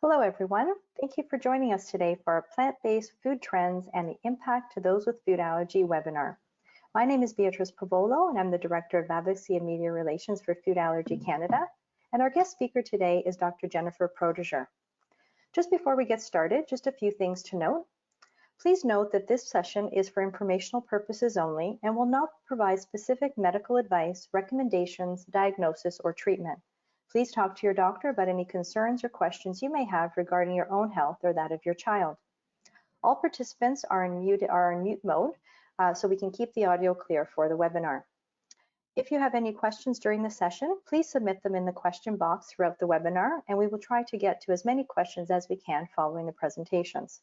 Hello, everyone. Thank you for joining us today for our plant-based food trends and the impact to those with food allergy webinar. My name is Beatrice Povolo, and I'm the Director of Advocacy and Media Relations for Food Allergy Canada. And our guest speaker today is Dr. Jennifer Protudjer. Just before we get started, just a few things to note. Please note that this session is for informational purposes only and will not provide specific medical advice, recommendations, diagnosis, or treatment. Please talk to your doctor about any concerns or questions you may have regarding your own health or that of your child. All participants are in mute mode, so we can keep the audio clear for the webinar. If you have any questions during the session, please submit them in the question box throughout the webinar, and we will try to get to as many questions as we can following the presentations.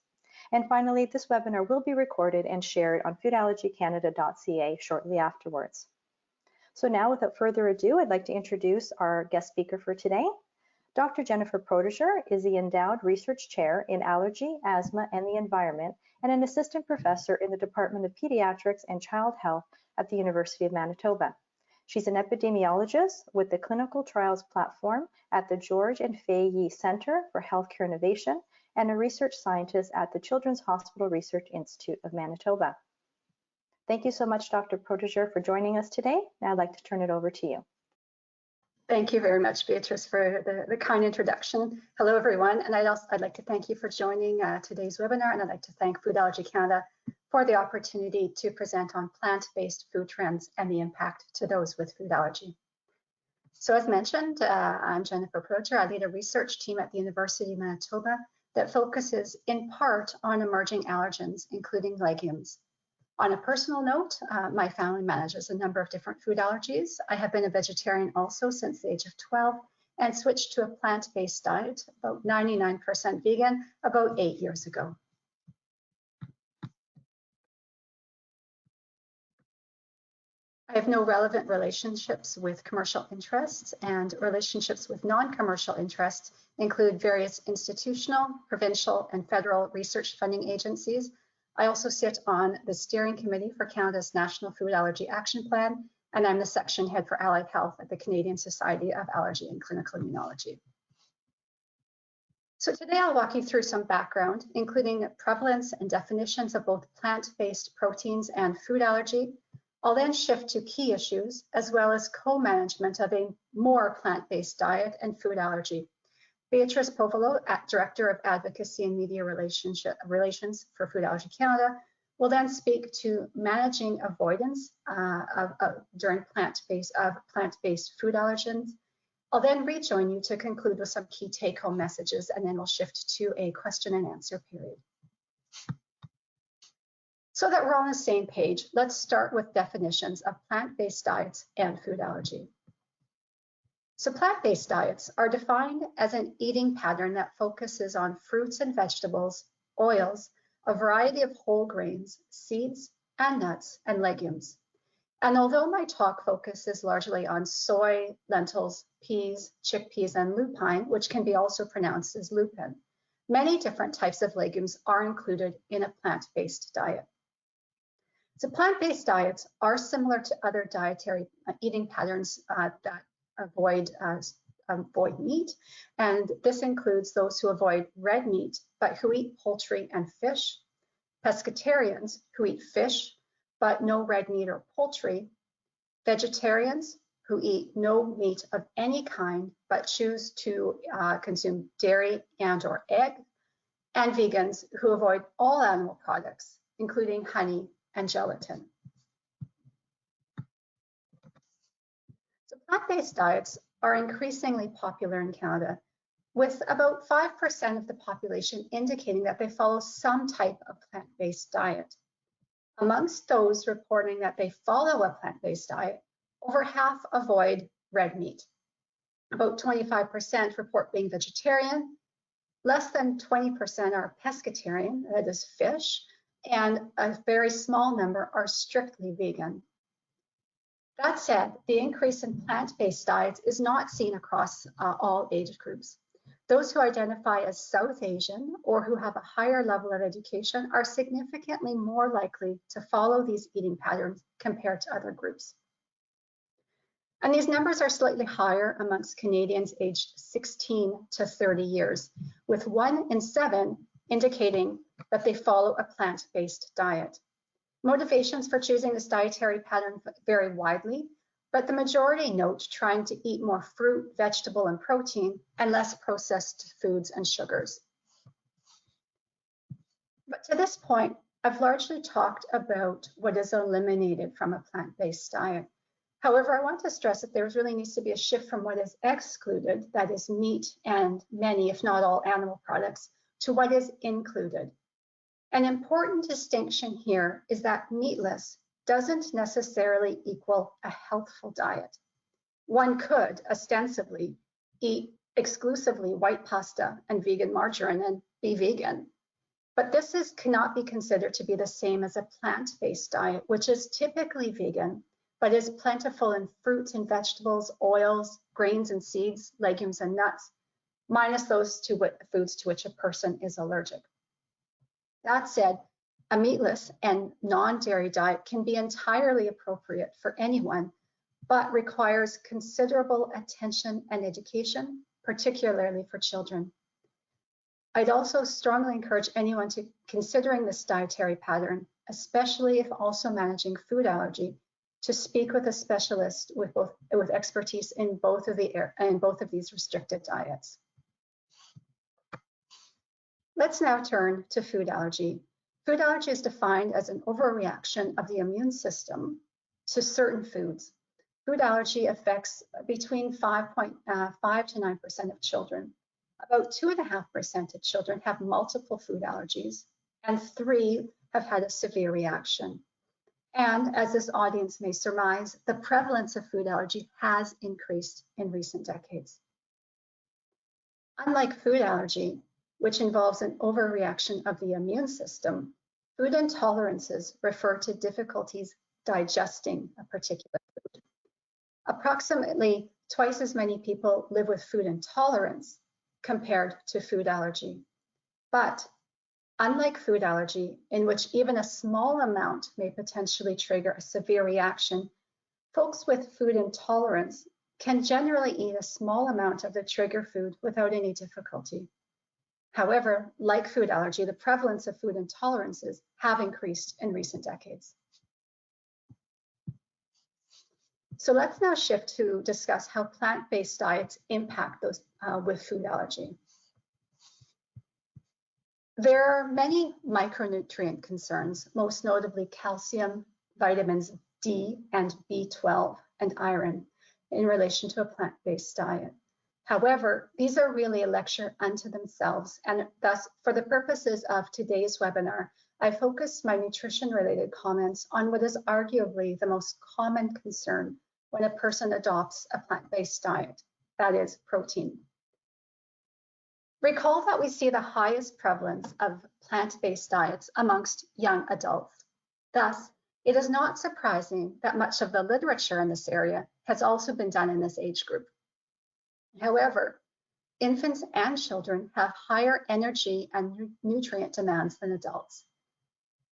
And finally, this webinar will be recorded and shared on foodallergycanada.ca shortly afterwards. So now, without further ado, I'd like to introduce our guest speaker for today. Dr. Jennifer Protudjer is the Endowed Research Chair in Allergy, Asthma, and the Environment, and an Assistant Professor in the Department of Pediatrics and Child Health at the University of Manitoba. She's an epidemiologist with the Clinical Trials Platform at the George and Fay Yee Center for Healthcare Innovation and a research scientist at the Children's Hospital Research Institute of Manitoba. Thank you so much, Dr. Protudjer, for joining us today. Now I'd like to turn it over to you. Thank you very much, Beatrice, for the kind introduction. Hello, everyone, and I'd like to thank you for joining today's webinar, and I'd like to thank Food Allergy Canada for the opportunity to present on plant-based food trends and the impact to those with food allergy. So as mentioned, I'm Jennifer Protudjer. I lead a research team at the University of Manitoba that focuses in part on emerging allergens, including legumes. On a personal note, my family manages a number of different food allergies. I have been a vegetarian also since the age of 12 and switched to a plant-based diet, about 99% vegan, about 8 years ago. I have no relevant relationships with commercial interests, and relationships with non-commercial interests include various institutional, provincial, and federal research funding agencies. I also sit on the steering committee for Canada's National Food Allergy Action Plan, and I'm the section head for allied health at the Canadian Society of Allergy and Clinical Immunology. So today I'll walk you through some background, including prevalence and definitions of both plant-based proteins and food allergy. I'll then shift to key issues, as well as co-management of a more plant-based diet and food allergy. Beatrice Povolo, Director of Advocacy and Media Relations for Food Allergy Canada, will then speak to managing avoidance during plant-based food allergens. I'll then rejoin you to conclude with some key take-home messages, and then we'll shift to a question and answer period. So that we're on the same page, let's start with definitions of plant-based diets and food allergy. So plant-based diets are defined as an eating pattern that focuses on fruits and vegetables, oils, a variety of whole grains, seeds, and nuts, and legumes. And although my talk focuses largely on soy, lentils, peas, chickpeas, and lupine, which can be also pronounced as lupin, many different types of legumes are included in a plant-based diet. So plant-based diets are similar to other dietary eating patterns that avoid meat, and this includes those who avoid red meat but who eat poultry and fish, pescatarians who eat fish but no red meat or poultry, vegetarians who eat no meat of any kind but choose to consume dairy and or egg, and vegans who avoid all animal products, including honey and gelatin. Plant-based diets are increasingly popular in Canada, with about 5% of the population indicating that they follow some type of plant-based diet. Amongst those reporting that they follow a plant-based diet, over half avoid red meat. About 25% report being vegetarian, less than 20% are pescatarian, that is fish, and a very small number are strictly vegan. That said, the increase in plant-based diets is not seen across all age groups. Those who identify as South Asian or who have a higher level of education are significantly more likely to follow these eating patterns compared to other groups. And these numbers are slightly higher amongst Canadians aged 16 to 30 years, with 1 in 7 indicating that they follow a plant-based diet. Motivations for choosing this dietary pattern vary widely, but the majority note trying to eat more fruit, vegetable, and protein, and less processed foods and sugars. But to this point, I've largely talked about what is eliminated from a plant-based diet. However, I want to stress that there really needs to be a shift from what is excluded, that is meat and many, if not all, animal products, to what is included. An important distinction here is that meatless doesn't necessarily equal a healthful diet. One could ostensibly eat exclusively white pasta and vegan margarine and be vegan. But this cannot be considered to be the same as a plant-based diet, which is typically vegan, but is plentiful in fruits and vegetables, oils, grains and seeds, legumes and nuts, minus those foods to which a person is allergic. That said, a meatless and non-dairy diet can be entirely appropriate for anyone, but requires considerable attention and education, particularly for children. I'd also strongly encourage anyone to considering this dietary pattern, especially if also managing food allergy, to speak with a specialist with expertise in both of these restricted diets. Let's now turn to food allergy. Food allergy is defined as an overreaction of the immune system to certain foods. Food allergy affects between 5 to 9% of children. About 2.5% of children have multiple food allergies, and 3 have had a severe reaction. And as this audience may surmise, the prevalence of food allergy has increased in recent decades. Unlike food allergy, which involves an overreaction of the immune system, food intolerances refer to difficulties digesting a particular food. Approximately twice as many people live with food intolerance compared to food allergy. But unlike food allergy, in which even a small amount may potentially trigger a severe reaction, folks with food intolerance can generally eat a small amount of the trigger food without any difficulty. However, like food allergy, the prevalence of food intolerances have increased in recent decades. So let's now shift to discuss how plant-based diets impact those with food allergy. There are many micronutrient concerns, most notably calcium, vitamins D and B12, and iron in relation to a plant-based diet. However, these are really a lecture unto themselves, and thus, for the purposes of today's webinar, I focused my nutrition-related comments on what is arguably the most common concern when a person adopts a plant-based diet, that is, protein. Recall that we see the highest prevalence of plant-based diets amongst young adults. Thus, it is not surprising that much of the literature in this area has also been done in this age group. However, infants and children have higher energy and nutrient demands than adults,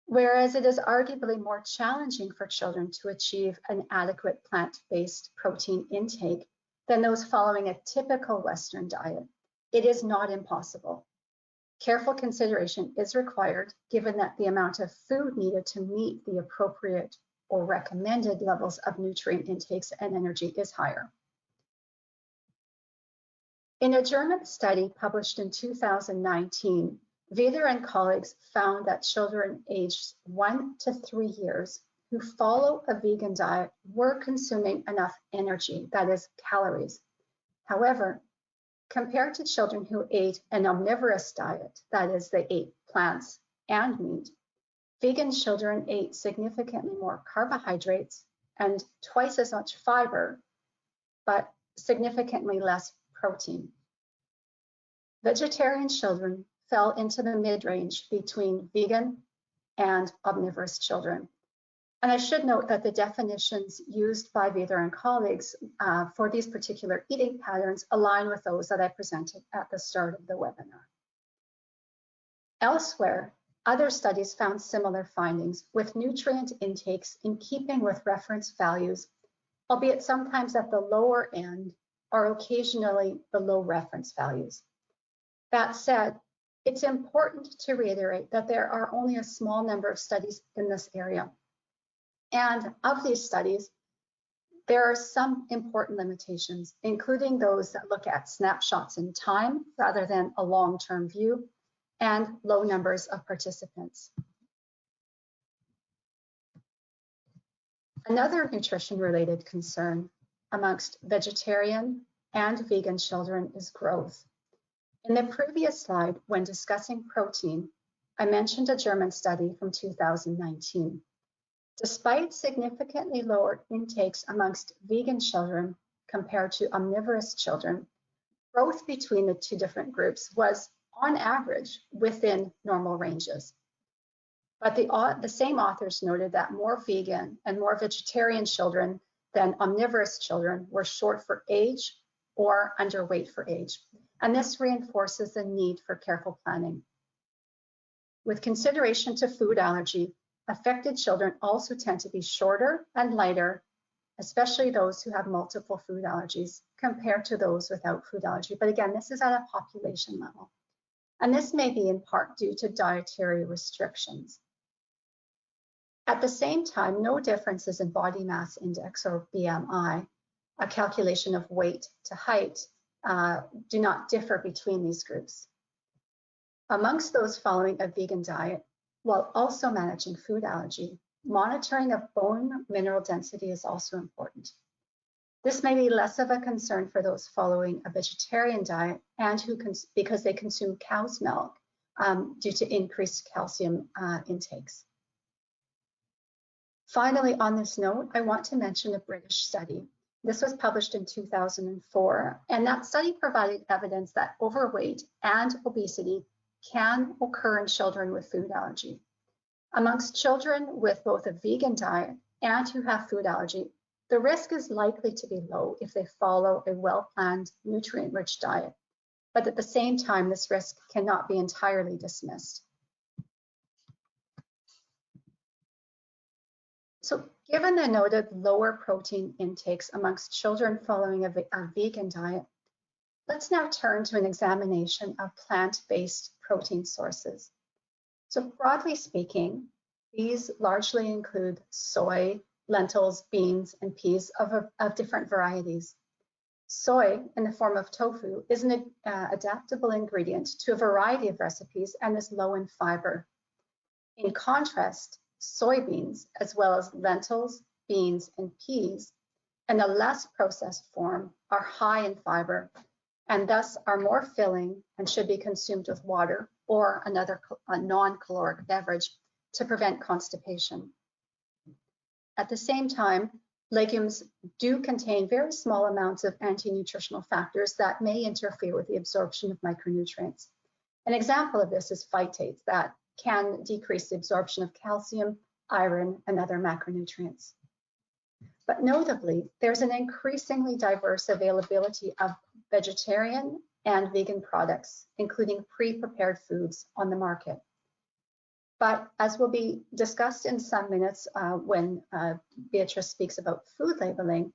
whereas it is arguably more challenging for children to achieve an adequate plant-based protein intake than those following a typical Western diet. It is not impossible. Careful consideration is required given that the amount of food needed to meet the appropriate or recommended levels of nutrient intakes and energy is higher. In a German study published in 2019, Wieder and colleagues found that children aged 1 to 3 years who follow a vegan diet were consuming enough energy, that is, calories. However, compared to children who ate an omnivorous diet, that is, they ate plants and meat, vegan children ate significantly more carbohydrates and twice as much fiber, but significantly less protein. Vegetarian children fell into the mid-range between vegan and omnivorous children. And I should note that the definitions used by Vida and colleagues for these particular eating patterns align with those that I presented at the start of the webinar. Elsewhere, other studies found similar findings with nutrient intakes in keeping with reference values albeit sometimes at the lower end or occasionally below reference values. That said, it's important to reiterate that there are only a small number of studies in this area. And of these studies, there are some important limitations, including those that look at snapshots in time rather than a long-term view, and low numbers of participants. Another nutrition-related concern amongst vegetarian and vegan children is growth. In the previous slide, when discussing protein, I mentioned a German study from 2019. Despite significantly lower intakes amongst vegan children compared to omnivorous children, growth between the two different groups was, on average, within normal ranges. But the same authors noted that more vegan and more vegetarian children than omnivorous children were short for age or underweight for age. And this reinforces the need for careful planning. With consideration to food allergy, affected children also tend to be shorter and lighter, especially those who have multiple food allergies compared to those without food allergy. But again, this is at a population level. And this may be in part due to dietary restrictions. At the same time, no differences in body mass index or BMI, a calculation of weight to height, do not differ between these groups. Amongst those following a vegan diet, while also managing food allergy, monitoring of bone mineral density is also important. This may be less of a concern for those following a vegetarian diet and because they consume cow's milk due to increased calcium intakes. Finally, on this note, I want to mention a British study. This was published in 2004, and that study provided evidence that overweight and obesity can occur in children with food allergy. Amongst children with both a vegan diet and who have food allergy, the risk is likely to be low if they follow a well-planned, nutrient-rich diet. But at the same time, this risk cannot be entirely dismissed. So given the noted lower protein intakes amongst children following a vegan diet, let's now turn to an examination of plant-based protein sources. So broadly speaking, these largely include soy, lentils, beans, and peas of different varieties. Soy, in the form of tofu, is an adaptable ingredient to a variety of recipes and is low in fiber. In contrast, soybeans, as well as lentils, beans, and peas, in a less processed form, are high in fiber and thus are more filling and should be consumed with water or a non-caloric beverage to prevent constipation. At the same time, legumes do contain very small amounts of anti-nutritional factors that may interfere with the absorption of micronutrients. An example of this is phytates that can decrease the absorption of calcium, iron, and other macronutrients. But notably, there's an increasingly diverse availability of vegetarian and vegan products, including pre-prepared foods on the market. But as will be discussed in some minutes when Beatrice speaks about food labeling,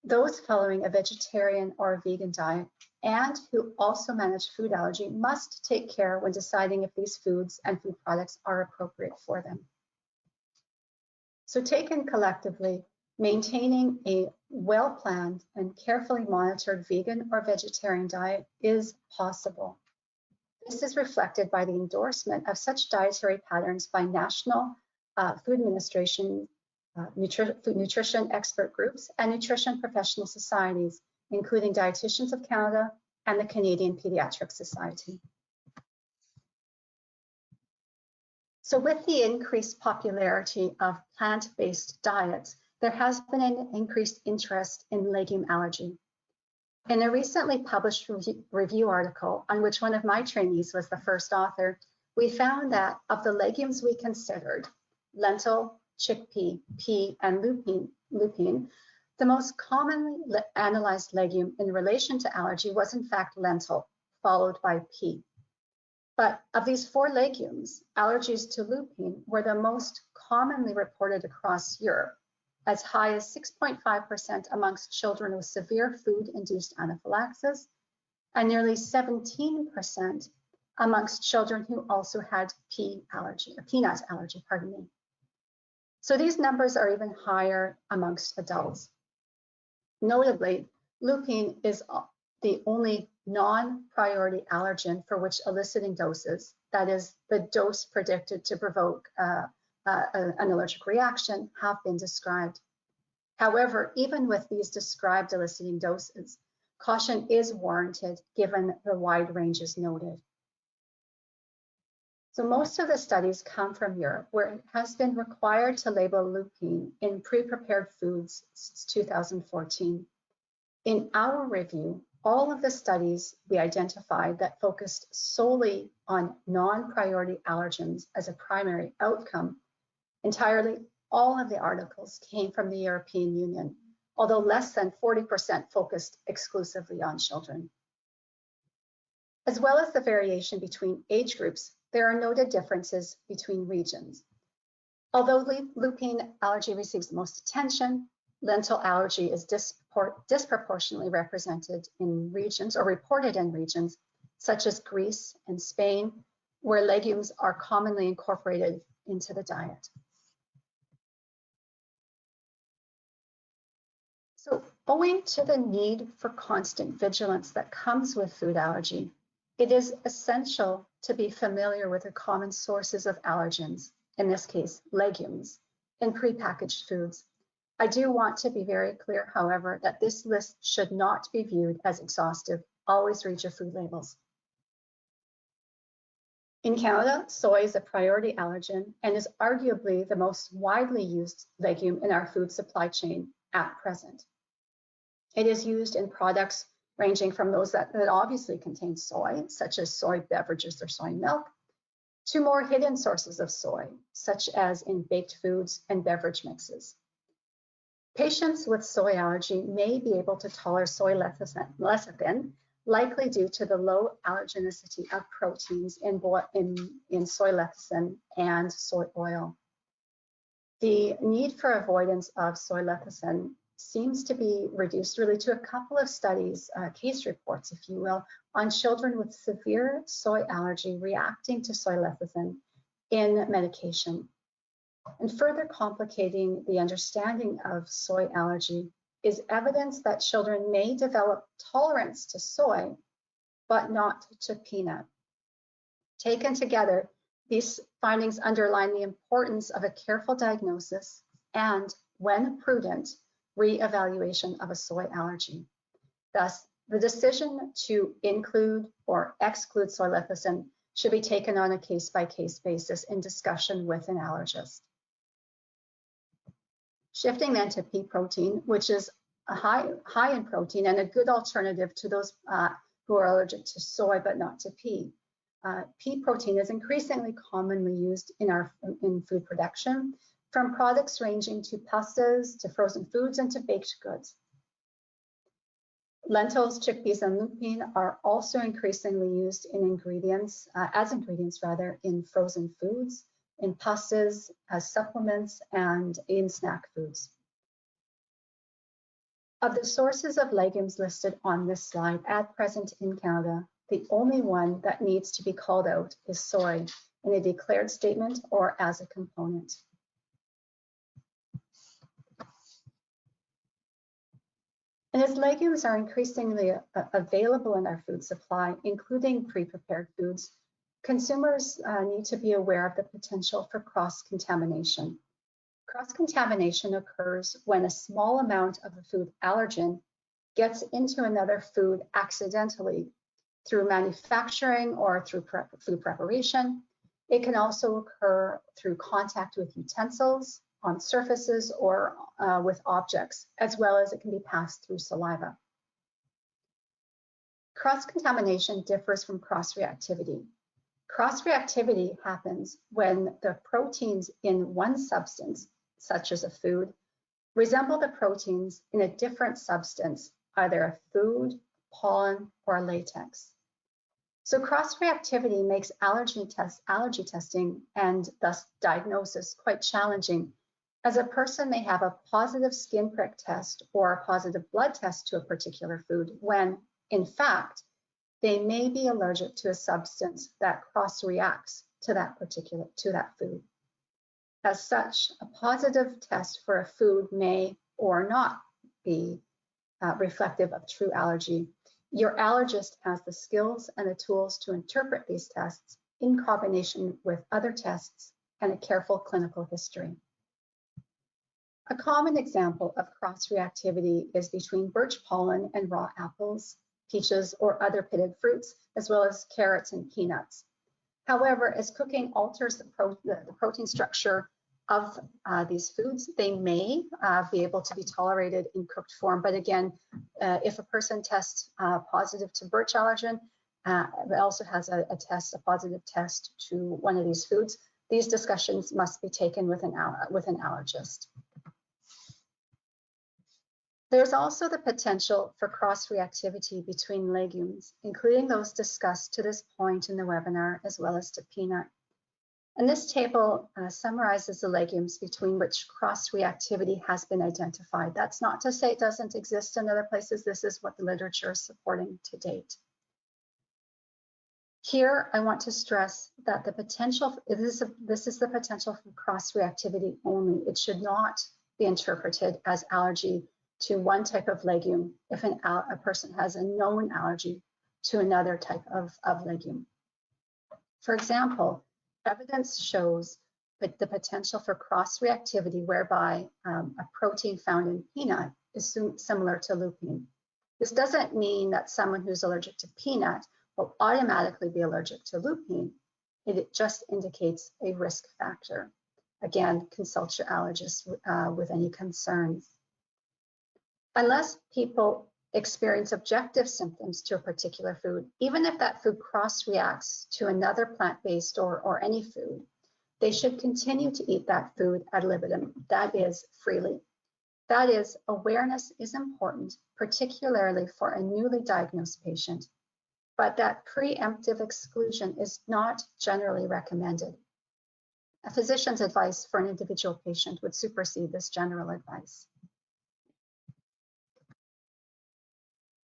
those following a vegetarian or a vegan diet and who also manage food allergy must take care when deciding if these foods and food products are appropriate for them. So taken collectively, maintaining a well-planned and carefully monitored vegan or vegetarian diet is possible. This is reflected by the endorsement of such dietary patterns by National Food Administration, nutrition expert groups, and nutrition professional societies, including Dietitians of Canada and the Canadian Pediatrics Society. So with the increased popularity of plant-based diets, there has been an increased interest in legume allergy. In a recently published review article, on which one of my trainees was the first author, we found that of the legumes we considered, lentil, chickpea, pea, and lupine, the most commonly analyzed legume in relation to allergy was in fact lentil, followed by pea. But of these 4 legumes, allergies to lupine were the most commonly reported across Europe, as high as 6.5% amongst children with severe food-induced anaphylaxis, and nearly 17% amongst children who also had peanut allergy, pardon me. So these numbers are even higher amongst adults. Notably, lupine is the only non-priority allergen for which eliciting doses, that is, the dose predicted to provoke an allergic reaction, have been described. However, even with these described eliciting doses, caution is warranted given the wide ranges noted. So most of the studies come from Europe, where it has been required to label lupine in pre-prepared foods since 2014. In our review, all of the studies we identified that focused solely on non-priority allergens as a primary outcome, entirely all of the articles came from the European Union, although less than 40% focused exclusively on children. As well as the variation between age groups, there are noted differences between regions. Although lupine allergy receives the most attention, lentil allergy is disproportionately represented in regions or reported in regions such as Greece and Spain, where legumes are commonly incorporated into the diet. So, owing to the need for constant vigilance that comes with food allergy, it is essential to be familiar with the common sources of allergens, in this case, legumes, in prepackaged foods. I do want to be very clear, however, that this list should not be viewed as exhaustive. Always read your food labels. In Canada, soy is a priority allergen and is arguably the most widely used legume in our food supply chain at present. It is used in products ranging from those that obviously contain soy, such as soy beverages or soy milk, to more hidden sources of soy, such as in baked foods and beverage mixes. Patients with soy allergy may be able to tolerate soy lecithin, likely due to the low allergenicity of proteins in soy lecithin and soy oil. The need for avoidance of soy lecithin seems to be reduced really to a couple of studies, case reports, if you will, on children with severe soy allergy reacting to soy lecithin in medication. And further complicating the understanding of soy allergy is evidence that children may develop tolerance to soy, but not to peanut. Taken together, these findings underline the importance of a careful diagnosis and, when prudent, re-evaluation of a soy allergy. Thus, the decision to include or exclude soy lecithin should be taken on a case-by-case basis in discussion with an allergist. Shifting then to pea protein, which is a high in protein and a good alternative to those who are allergic to soy but not to pea. Pea protein is increasingly commonly used in food production, from products ranging to pastas, to frozen foods, and to baked goods. Lentils, chickpeas, and lupine are also increasingly used in ingredients, in frozen foods, in pastas, as supplements, and in snack foods. Of the sources of legumes listed on this slide at present in Canada, the only one that needs to be called out is soy in a declared statement or as a component. And as legumes are increasingly available in our food supply, including pre-prepared foods, consumers need to be aware of the potential for cross-contamination. Cross-contamination occurs when a small amount of a food allergen gets into another food accidentally through manufacturing or through food preparation. It can also occur through contact with utensils, on surfaces, or with objects, as well as it can be passed through saliva. Cross-contamination differs from cross-reactivity. Cross-reactivity happens when the proteins in one substance, such as a food, resemble the proteins in a different substance, either a food, pollen, or latex. So cross-reactivity makes allergy testing and thus diagnosis quite challenging, as a person may have a positive skin prick test or a positive blood test to a particular food when, in fact, they may be allergic to a substance that cross-reacts to that food. As such, a positive test for a food may or not be reflective of true allergy. Your allergist has the skills and the tools to interpret these tests in combination with other tests and a careful clinical history. A common example of cross-reactivity is between birch pollen and raw apples, peaches, or other pitted fruits, as well as carrots and peanuts. However, as cooking alters the protein structure of these foods, they may be able to be tolerated in cooked form. But again, if a person tests positive to birch allergen, but also has a positive test to one of these foods, these discussions must be taken with an allergist. There's also the potential for cross-reactivity between legumes, including those discussed to this point in the webinar, as well as to peanut. And this table summarizes the legumes between which cross-reactivity has been identified. That's not to say it doesn't exist in other places. This is what the literature is supporting to date. Here, I want to stress that the potential, this is the potential for cross-reactivity only. It should not be interpreted as allergy to one type of legume if a person has a known allergy to another type of legume. For example, evidence shows that the potential for cross-reactivity whereby a protein found in peanut is similar to lupine. This doesn't mean that someone who's allergic to peanut will automatically be allergic to lupine. It just indicates a risk factor. Again, consult your allergist with any concerns. Unless people experience objective symptoms to a particular food, even if that food cross-reacts to another plant-based or any food, they should continue to eat that food ad libitum, that is, freely. That is, awareness is important, particularly for a newly diagnosed patient, but that preemptive exclusion is not generally recommended. A physician's advice for an individual patient would supersede this general advice.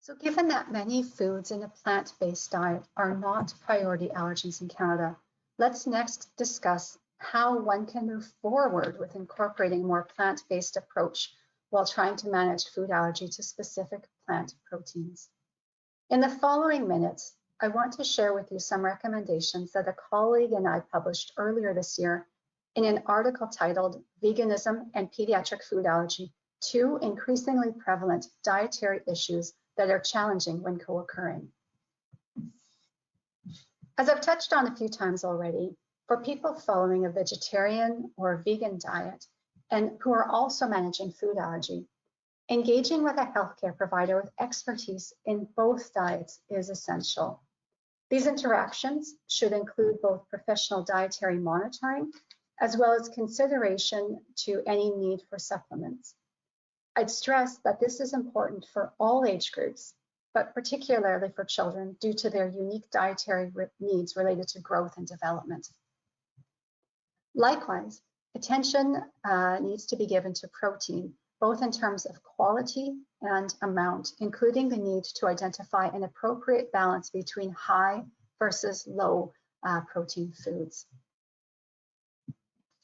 So given that many foods in a plant-based diet are not priority allergens in Canada, let's next discuss how one can move forward with incorporating a more plant-based approach while trying to manage food allergy to specific plant proteins. In the following minutes, I want to share with you some recommendations that a colleague and I published earlier this year in an article titled Veganism and Pediatric Food Allergy, Two Increasingly Prevalent Dietary Issues that are challenging when co-occurring. As I've touched on a few times already, for people following a vegetarian or vegan diet and who are also managing food allergy, engaging with a healthcare provider with expertise in both diets is essential. These interactions should include both professional dietary monitoring as well as consideration to any need for supplements. I'd stress that this is important for all age groups, but particularly for children due to their unique dietary needs related to growth and development. Likewise, attention needs to be given to protein, both in terms of quality and amount, including the need to identify an appropriate balance between high versus low protein foods.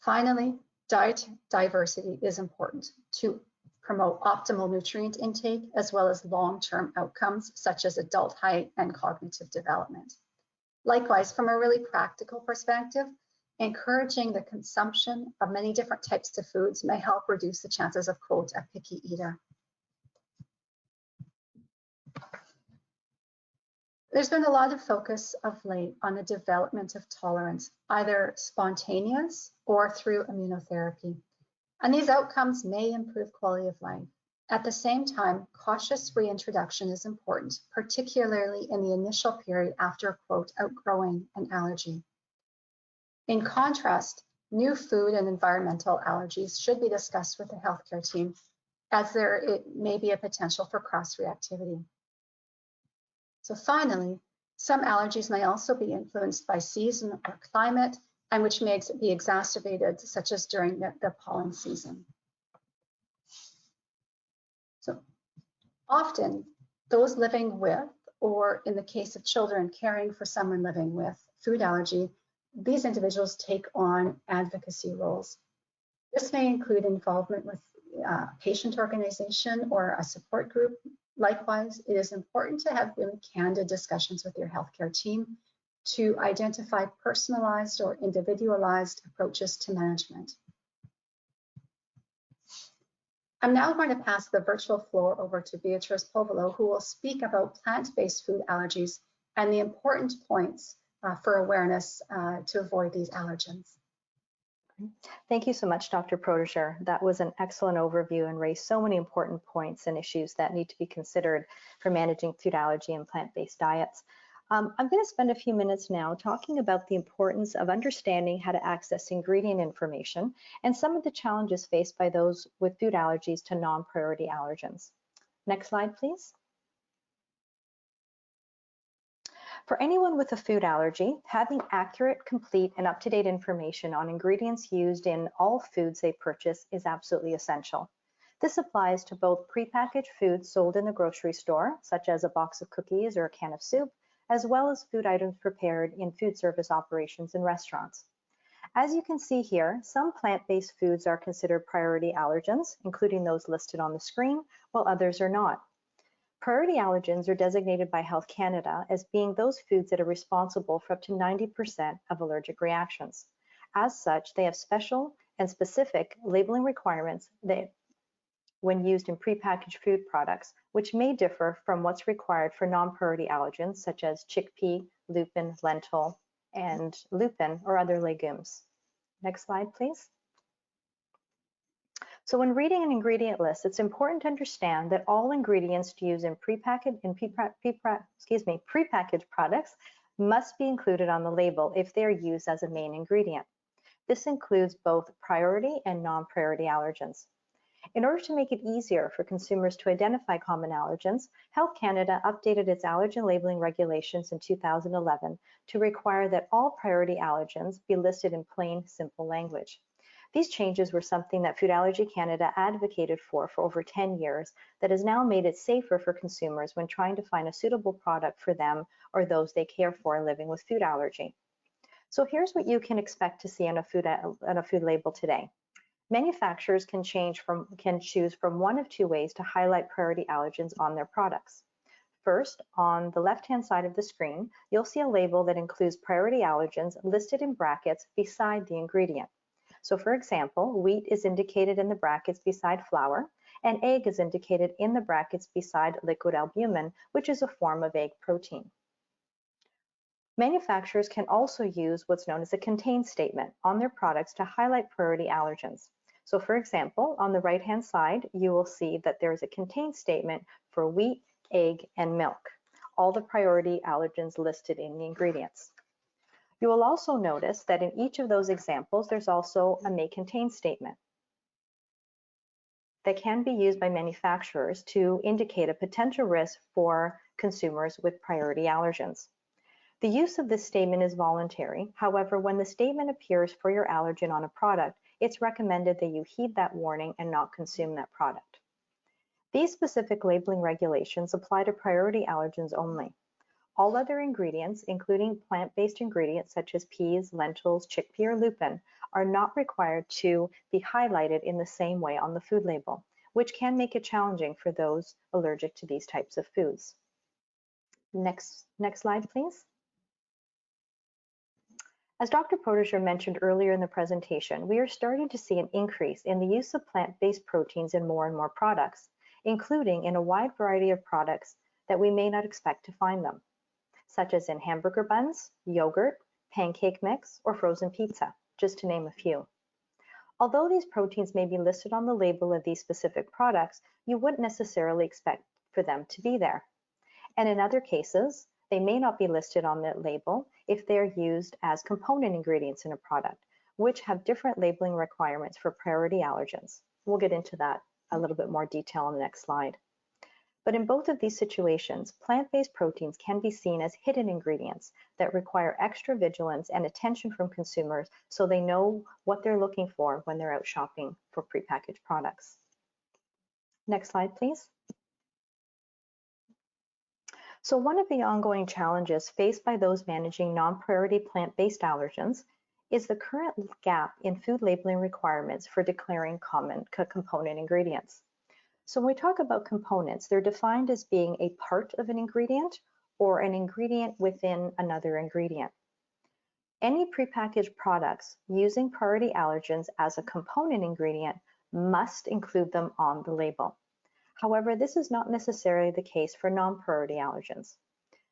Finally, diet diversity is important to promote optimal nutrient intake as well as long-term outcomes such as adult height and cognitive development. Likewise, from a really practical perspective, encouraging the consumption of many different types of foods may help reduce the chances of, quote, a picky eater. There's been a lot of focus of late on the development of tolerance, either spontaneous or through immunotherapy. And these outcomes may improve quality of life. At the same time, cautious reintroduction is important, particularly in the initial period after, quote, outgrowing an allergy. In contrast, new food and environmental allergies should be discussed with the healthcare team, as there may be a potential for cross-reactivity. So finally, some allergies may also be influenced by season or climate, and which may be exacerbated, such as during the pollen season. So often, those living with, or in the case of children caring for someone living with food allergy, these individuals take on advocacy roles. This may include involvement with a patient organization or a support group. Likewise, it is important to have really candid discussions with your healthcare team to identify personalized or individualized approaches to management. I'm now going to pass the virtual floor over to Beatrice Povolo, who will speak about plant-based food allergies and the important points for awareness to avoid these allergens. Thank you so much, Dr. Protudjer. That was an excellent overview and raised so many important points and issues that need to be considered for managing food allergy and plant-based diets. I'm going to spend a few minutes now talking about the importance of understanding how to access ingredient information and some of the challenges faced by those with food allergies to non-priority allergens. Next slide, please. For anyone with a food allergy, having accurate, complete, and up-to-date information on ingredients used in all foods they purchase is absolutely essential. This applies to both prepackaged foods sold in the grocery store, such as a box of cookies or a can of soup, as well as food items prepared in food service operations in restaurants. As you can see here, some plant-based foods are considered priority allergens, including those listed on the screen, while others are not. Priority allergens are designated by Health Canada as being those foods that are responsible for up to 90% of allergic reactions. As such, they have special and specific labeling requirements that, when used in prepackaged food products, which may differ from what's required for non-priority allergens such as chickpea, lupin, lentil, and lupin or other legumes. Next slide, please. So when reading an ingredient list, it's important to understand that all ingredients used in prepackaged products must be included on the label if they are used as a main ingredient. This includes both priority and non-priority allergens. In order to make it easier for consumers to identify common allergens, Health Canada updated its allergen labeling regulations in 2011 to require that all priority allergens be listed in plain, simple language. These changes were something that Food Allergy Canada advocated for over 10 years that has now made it safer for consumers when trying to find a suitable product for them or those they care for living with food allergy. So here's what you can expect to see on a food label today. Manufacturers can choose from one of two ways to highlight priority allergens on their products. First, on the left-hand side of the screen, you'll see a label that includes priority allergens listed in brackets beside the ingredient. So for example, wheat is indicated in the brackets beside flour, and egg is indicated in the brackets beside liquid albumin, which is a form of egg protein. Manufacturers can also use what's known as a contain statement on their products to highlight priority allergens. So for example, on the right-hand side, you will see that there is a contain statement for wheat, egg, and milk, all the priority allergens listed in the ingredients. You will also notice that in each of those examples, there's also a may contain statement that can be used by manufacturers to indicate a potential risk for consumers with priority allergens. The use of this statement is voluntary. However, when the statement appears for your allergen on a product, it's recommended that you heed that warning and not consume that product. These specific labeling regulations apply to priority allergens only. All other ingredients, including plant-based ingredients such as peas, lentils, chickpea, or lupin, are not required to be highlighted in the same way on the food label, which can make it challenging for those allergic to these types of foods. Next slide, please. As Dr. Protudjer mentioned earlier in the presentation, we are starting to see an increase in the use of plant-based proteins in more and more products, including in a wide variety of products that we may not expect to find them, such as in hamburger buns, yogurt, pancake mix, or frozen pizza, just to name a few. Although these proteins may be listed on the label of these specific products, you wouldn't necessarily expect for them to be there. And in other cases, they may not be listed on the label if they're used as component ingredients in a product, which have different labeling requirements for priority allergens. We'll get into that a little bit more detail on the next slide. But in both of these situations, plant-based proteins can be seen as hidden ingredients that require extra vigilance and attention from consumers so they know what they're looking for when they're out shopping for prepackaged products. Next slide, please. So one of the ongoing challenges faced by those managing non-priority plant-based allergens is the current gap in food labeling requirements for declaring common component ingredients. So when we talk about components, they're defined as being a part of an ingredient or an ingredient within another ingredient. Any prepackaged products using priority allergens as a component ingredient must include them on the label. However, this is not necessarily the case for non-priority allergens.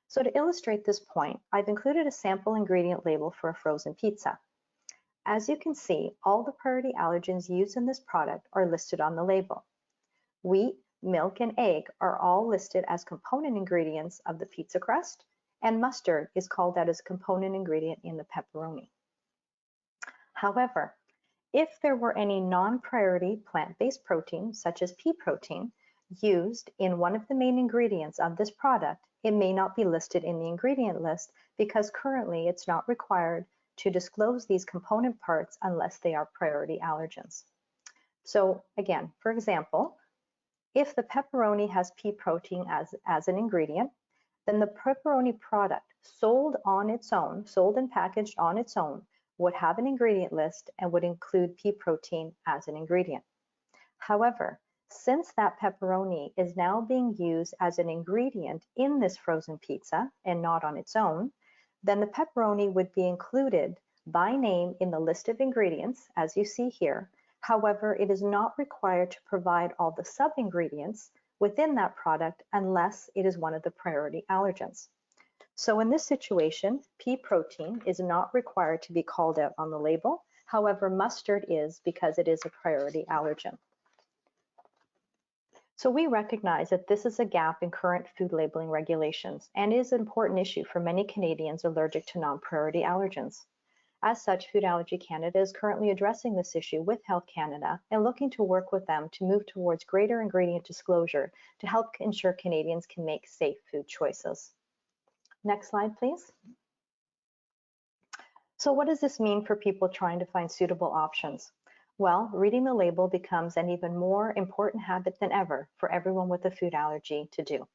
So to illustrate this point, I've included a sample ingredient label for a frozen pizza. As you can see, all the priority allergens used in this product are listed on the label. Wheat, milk, and egg are all listed as component ingredients of the pizza crust, and mustard is called out as a component ingredient in the pepperoni. However, if there were any non-priority plant-based protein, such as pea protein, used in one of the main ingredients of this product, it may not be listed in the ingredient list because currently it's not required to disclose these component parts unless they are priority allergens. So again, for example, if the pepperoni has pea protein as an ingredient, then the pepperoni product sold on its own, sold and packaged on its own, would have an ingredient list and would include pea protein as an ingredient. However, since that pepperoni is now being used as an ingredient in this frozen pizza and not on its own, then the pepperoni would be included by name in the list of ingredients, as you see here. However, it is not required to provide all the sub-ingredients within that product unless it is one of the priority allergens. So in this situation, pea protein is not required to be called out on the label. However, mustard is because it is a priority allergen. So we recognize that this is a gap in current food labeling regulations and is an important issue for many Canadians allergic to non-priority allergens. As such, Food Allergy Canada is currently addressing this issue with Health Canada and looking to work with them to move towards greater ingredient disclosure to help ensure Canadians can make safe food choices. Next slide, please. So what does this mean for people trying to find suitable options? Well, reading the label becomes an even more important habit than ever for everyone with a food allergy to do.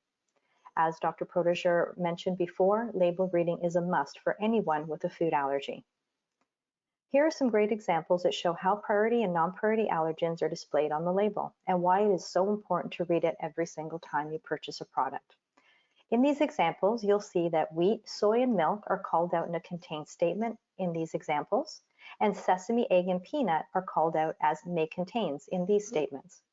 As Dr. Protudjer mentioned before, label reading is a must for anyone with a food allergy. Here are some great examples that show how priority and non-priority allergens are displayed on the label and why it is so important to read it every single time you purchase a product. In these examples, you'll see that wheat, soy, and milk are called out in a contain statement in these examples, and sesame, egg, and peanut are called out as may contains in these statements,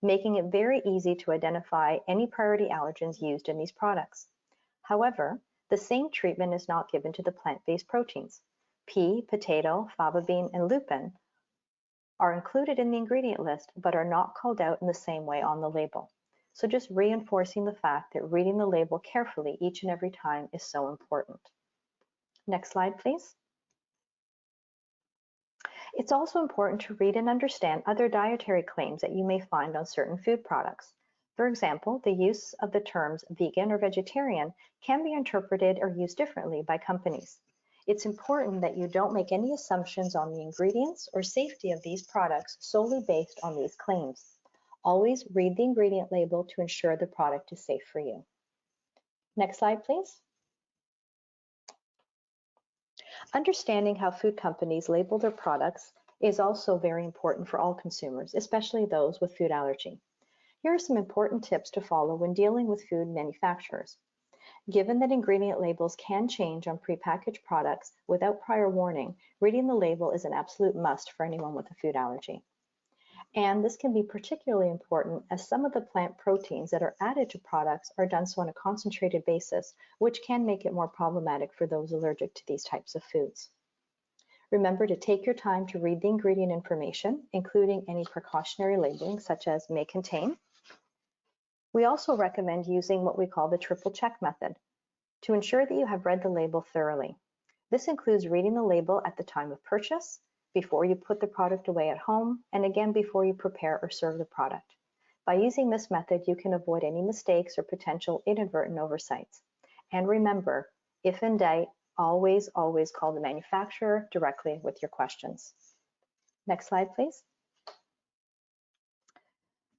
making it very easy to identify any priority allergens used in these products. However, the same treatment is not given to the plant-based proteins. Pea, potato, fava bean, and lupin are included in the ingredient list, but are not called out in the same way on the label. So just reinforcing the fact that reading the label carefully each and every time is so important. Next slide, please. It's also important to read and understand other dietary claims that you may find on certain food products. For example, the use of the terms vegan or vegetarian can be interpreted or used differently by companies. It's important that you don't make any assumptions on the ingredients or safety of these products solely based on these claims. Always read the ingredient label to ensure the product is safe for you. Next slide, please. Understanding how food companies label their products is also very important for all consumers, especially those with food allergy. Here are some important tips to follow when dealing with food manufacturers. Given that ingredient labels can change on prepackaged products without prior warning, reading the label is an absolute must for anyone with a food allergy. And this can be particularly important as some of the plant proteins that are added to products are done so on a concentrated basis, which can make it more problematic for those allergic to these types of foods. Remember to take your time to read the ingredient information, including any precautionary labeling such as may contain. We also recommend using what we call the triple check method to ensure that you have read the label thoroughly. This includes reading the label at the time of purchase, before you put the product away at home, and again before you prepare or serve the product. By using this method, you can avoid any mistakes or potential inadvertent oversights. And remember, if in doubt, always call the manufacturer directly with your questions. Next slide, please.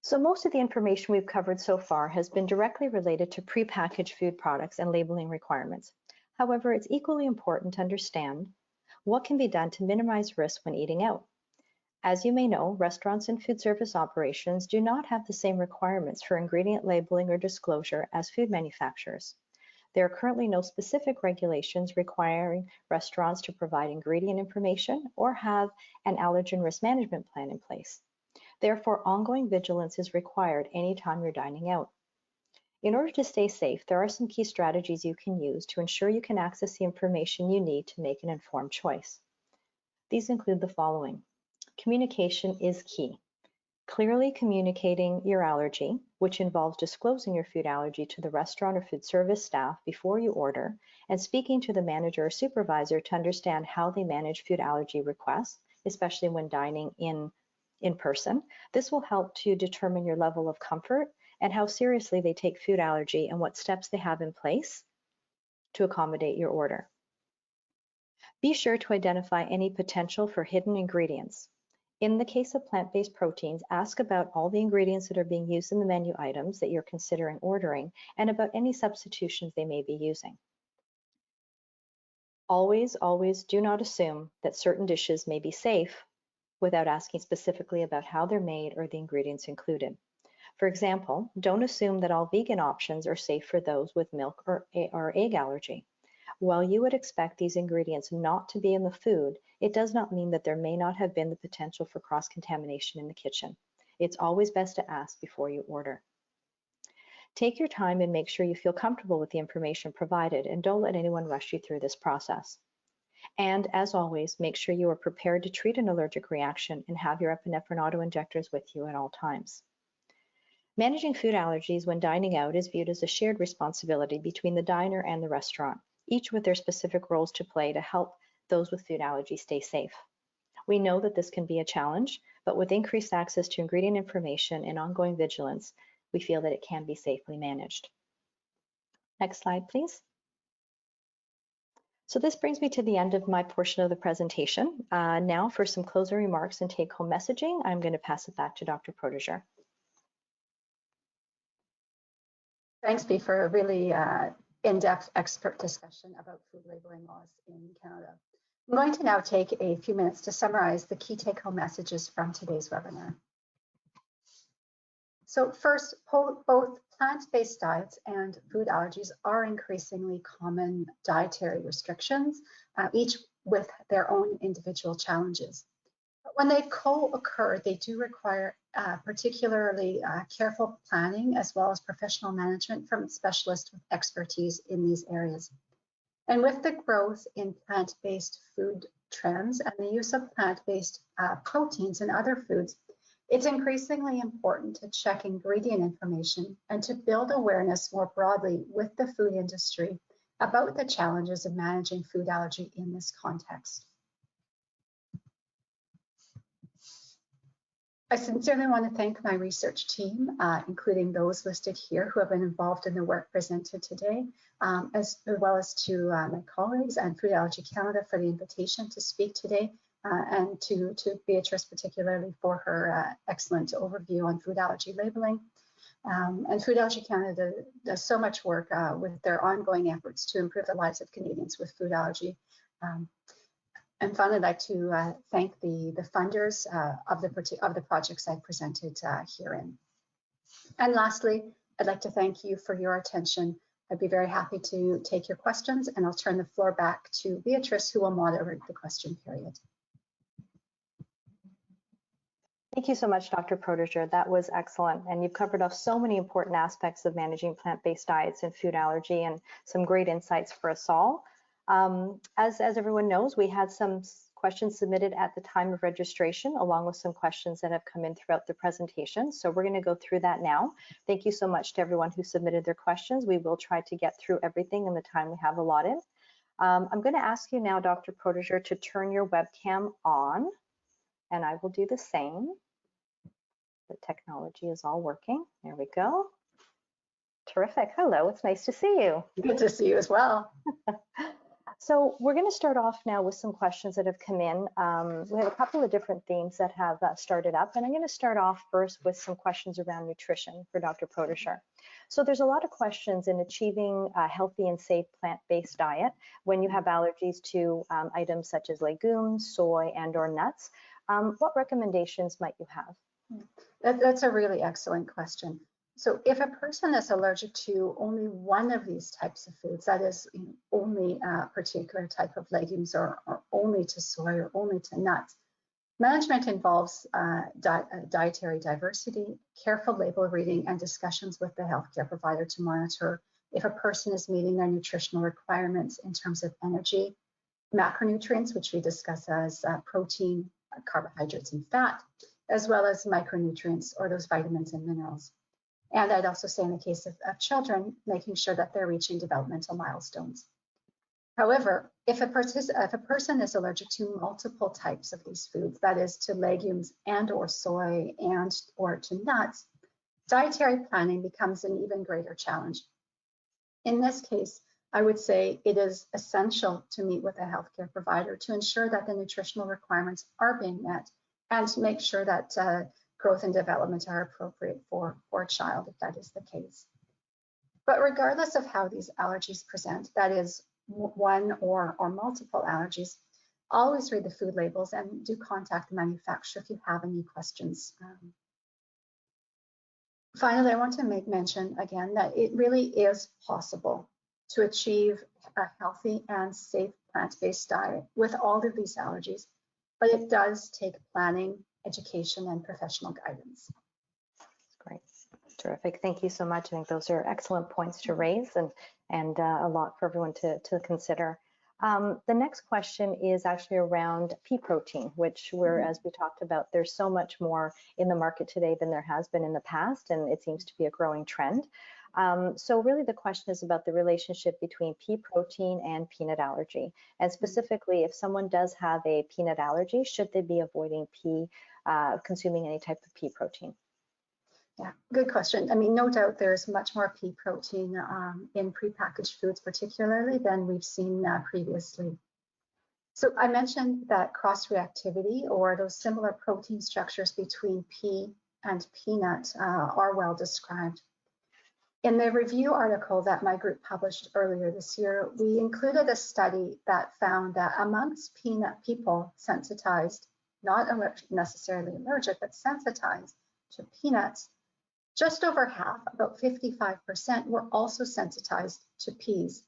So most of the information we've covered so far has been directly related to prepackaged food products and labeling requirements. However, it's equally important to understand what can be done to minimize risk when eating out. As you may know, restaurants and food service operations do not have the same requirements for ingredient labeling or disclosure as food manufacturers. There are currently no specific regulations requiring restaurants to provide ingredient information or have an allergen risk management plan in place. Therefore, ongoing vigilance is required anytime you're dining out. In order to stay safe, there are some key strategies you can use to ensure you can access the information you need to make an informed choice. These include the following. Communication is key. Clearly communicating your allergy, which involves disclosing your food allergy to the restaurant or food service staff before you order, and speaking to the manager or supervisor to understand how they manage food allergy requests, especially when dining in person. This will help to determine your level of comfort and how seriously they take food allergy and what steps they have in place to accommodate your order. Be sure to identify any potential for hidden ingredients. In the case of plant-based proteins, ask about all the ingredients that are being used in the menu items that you're considering ordering and about any substitutions they may be using. Always do not assume that certain dishes may be safe without asking specifically about how they're made or the ingredients included. For example, don't assume that all vegan options are safe for those with milk or egg allergy. While you would expect these ingredients not to be in the food, it does not mean that there may not have been the potential for cross-contamination in the kitchen. It's always best to ask before you order. Take your time and make sure you feel comfortable with the information provided, and don't let anyone rush you through this process. And as always, make sure you are prepared to treat an allergic reaction and have your epinephrine auto-injectors with you at all times. Managing food allergies when dining out is viewed as a shared responsibility between the diner and the restaurant, each with their specific roles to play to help those with food allergies stay safe. We know that this can be a challenge, but with increased access to ingredient information and ongoing vigilance, we feel that it can be safely managed. Next slide, please. So this brings me to the end of my portion of the presentation. Now for some closing remarks and take-home messaging, I'm going to pass it back to Dr. Protudjer. Thanks, Bea, for a really in-depth expert discussion about food labeling laws in Canada. I'm going to now take a few minutes to summarize the key take-home messages from today's webinar. So first, both plant-based diets and food allergies are increasingly common dietary restrictions, each with their own individual challenges. But when they co-occur, they do require particularly careful planning as well as professional management from specialists with expertise in these areas. And with the growth in plant-based food trends and the use of plant-based proteins in other foods, it's increasingly important to check ingredient information and to build awareness more broadly with the food industry about the challenges of managing food allergy in this context. I sincerely want to thank my research team, including those listed here who have been involved in the work presented today, as well as to my colleagues and Food Allergy Canada for the invitation to speak today, and to Beatrice particularly for her excellent overview on food allergy labeling. And Food Allergy Canada does so much work with their ongoing efforts to improve the lives of Canadians with food allergy. And finally, I'd like to thank the funders of the projects I presented herein. And lastly, I'd like to thank you for your attention. I'd be very happy to take your questions, and I'll turn the floor back to Beatrice, who will moderate the question period. Thank you so much, Dr. Protudjer. That was excellent. And you've covered off so many important aspects of managing plant-based diets and food allergy, and some great insights for us all. As everyone knows, we had some questions submitted at the time of registration, along with some questions that have come in throughout the presentation. So we're going to go through that now. Thank you so much to everyone who submitted their questions. We will try to get through everything in the time we have allotted. I'm going to ask you now, Dr. Protudjer, to turn your webcam on, and I will do the same. The technology is all working. There we go. Terrific. Hello, it's nice to see you. Good to see you as well. So we're going to start off now with some questions that have come in. We have a couple of different themes that have started up, and I'm going to start off first with some questions around nutrition for Dr. Protudjer. So there's a lot of questions in achieving a healthy and safe plant-based diet when you have allergies to items such as legumes, soy, and/or nuts. What recommendations might you have? That's a really excellent question. So if a person is allergic to only one of these types of foods, that is only a particular type of legumes or only to soy or only to nuts, management involves dietary diversity, careful label reading, and discussions with the healthcare provider to monitor if a person is meeting their nutritional requirements in terms of energy, macronutrients, which we discuss as protein, carbohydrates, and fat, as well as micronutrients or those vitamins and minerals. And I'd also say in the case of children, making sure that they're reaching developmental milestones. However, if a person is allergic to multiple types of these foods, that is to legumes and or soy and or to nuts, dietary planning becomes an even greater challenge. In this case, I would say it is essential to meet with a healthcare provider to ensure that the nutritional requirements are being met and to make sure that growth and development are appropriate for a child if that is the case. But regardless of how these allergies present, that is one or multiple allergies, always read the food labels and do contact the manufacturer if you have any questions. Finally, I want to make mention again that it really is possible to achieve a healthy and safe plant-based diet with all of these allergies, but it does take planning, education, and professional guidance. Great. Terrific. Thank you so much. I think those are excellent points to raise and a lot for everyone to consider. The next question is actually around pea protein, which as we talked about, there's so much more in the market today than there has been in the past, and it seems to be a growing trend. So really the question is about the relationship between pea protein and peanut allergy. And specifically, if someone does have a peanut allergy, should they be avoiding consuming any type of pea protein? Yeah, good question. I mean, no doubt there's much more pea protein in prepackaged foods, particularly than we've seen previously. So I mentioned that cross-reactivity, or those similar protein structures between pea and peanut, are well described. In the review article that my group published earlier this year, we included a study that found that amongst peanut people sensitized, not necessarily allergic, but sensitized to peanuts, just over half, about 55%, were also sensitized to peas.